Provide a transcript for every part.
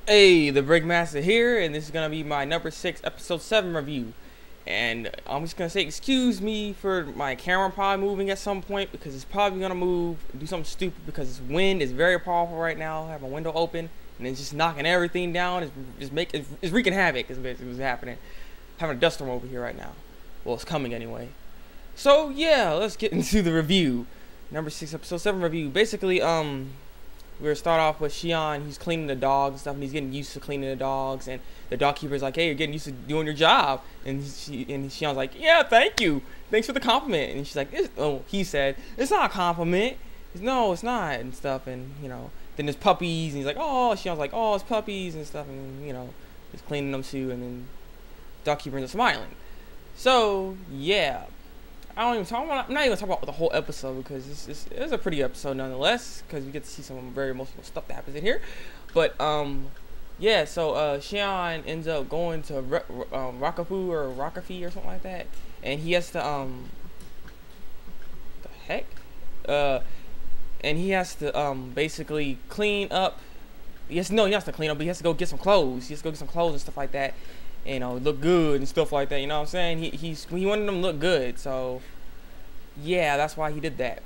Hey, the Breakmaster here, and this is gonna be my number 6, episode 7 review. And I'm just gonna say, excuse me for my camera probably moving at some point because it's probably gonna move, do something stupid because this wind is very powerful right now. I have my window open and it's just knocking everything down. It's wreaking havoc. Is basically what's happening. Having a dust storm over here right now. Well, it's coming anyway. So yeah, let's get into the review. Number 6, episode 7 review. Basically, we're gonna start off with Shion. He's cleaning the dogs and stuff, and he's getting used to cleaning the dogs. And the dog keeper's like, "Hey, you're getting used to doing your job." And Shion's like, "Yeah, thank you. Thanks for the compliment." And she's like, he said, "It's not a compliment. No, it's not," and stuff. And then there's puppies, and he's like, "Oh," Shion's like, "Oh, it's puppies and stuff," and he's cleaning them too. And then dog keeper ends up smiling. So yeah. I'm not even gonna talk about the whole episode because it's a pretty episode nonetheless, because we get to see some very emotional stuff that happens in here. But yeah. So Shion ends up going to Rakafu or Rakafi or something like that, and he has to the heck, and he has to basically clean up. He has to clean up, but he has to go get some clothes. He has to go get some clothes and stuff like that. Look good and stuff like that. You know what I'm saying? He wanted them to look good, so yeah, that's why he did that.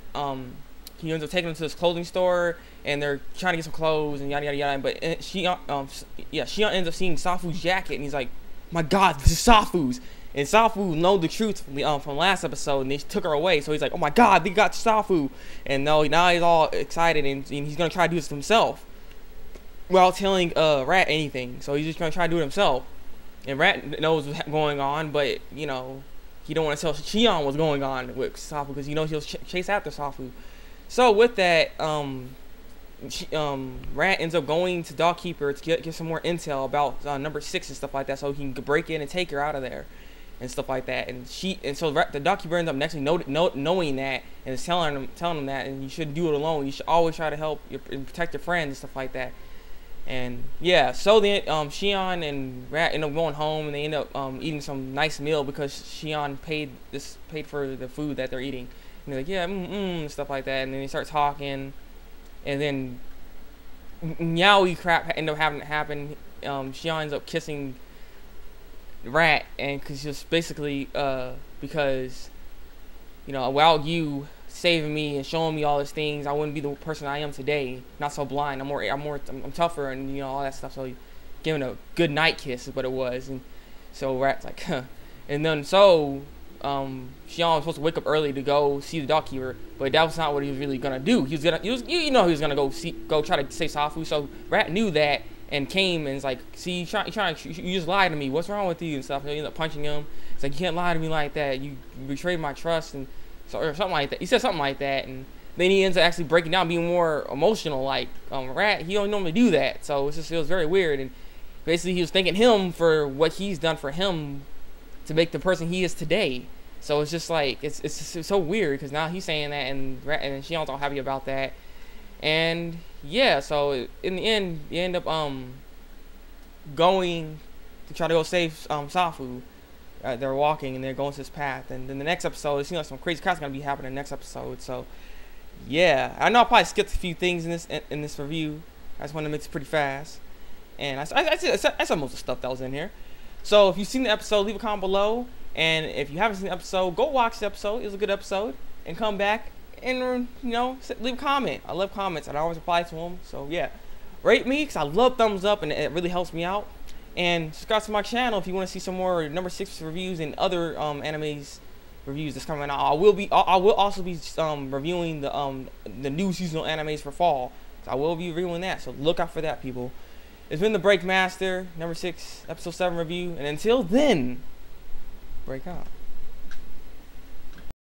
He ends up taking them to this clothing store, and they're trying to get some clothes and yada yada yada. But she ends up seeing Safu's jacket, and he's like, "My God, this is Safu's." And Safu know the truth from last episode, and they took her away. So he's like, "Oh my God, they got Safu!" And now he's all excited, and he's gonna try to do this himself, without telling Rat anything. So he's just gonna try to do it himself. And Rat knows what's going on, but he don't want to tell Shion what's going on with Safu because he'll chase after Safu. So with that, Rat ends up going to Dogkeeper to get some more intel about number 6 and stuff like that, so he can break in and take her out of there and stuff like that. And so the Dogkeeper ends up next knowing that and is telling him that, and you shouldn't do it alone. You should always try to help and protect your friends and stuff like that. And yeah, so then Shion and Rat end up going home, and they end up eating some nice meal because Shion paid for the food that they're eating. And they're like, "Yeah, and stuff like that." And then they start talking, and then Meowie crap end up having to happen. Shion ends up kissing Rat, and because just basically because without you saving me and showing me all these things, I wouldn't be the person I am today. Not so blind. I'm tougher and all that stuff. So giving a good night kiss is what it was. And so Rat's like, huh. And then so Shion was supposed to wake up early to go see the Dogkeeper, but that was not what he was really gonna do. He was gonna go try to save Safu. So Rat knew that and came and was like, "See, you just lied to me. What's wrong with you?" and stuff. And he ended up punching him. It's like, "You can't lie to me like that. You betrayed my trust," and or something like that. He said something like that, and then he ends up actually breaking down, being more emotional. Like Rat, he don't normally do that, so it was very weird. And basically, he was thanking him for what he's done for him to make the person he is today. So it's just like it's so weird because now he's saying that, and Rat and Shion's all happy about that. And yeah, so in the end, you end up going to try to go save Safu. They're walking and they're going to this path, and then the next episode, it seems like some crazy crap's gonna be happening in the next episode. So yeah, I know I probably skipped a few things in this review. I just want to make it pretty fast, and I said most of the stuff that was in here. So if you've seen the episode, leave a comment below, and if you haven't seen the episode, go watch the episode. It was a good episode, and come back and leave a comment. I love comments, and I always reply to them. So yeah, rate me because I love thumbs up, and it really helps me out. And subscribe to my channel if you want to see some more number 6 reviews and other animes reviews that's coming out. I will also be reviewing the new seasonal animes for fall. So I will be reviewing that. So look out for that, people. It's been the Breakmaster, number 6, episode 7 review. And until then, break on.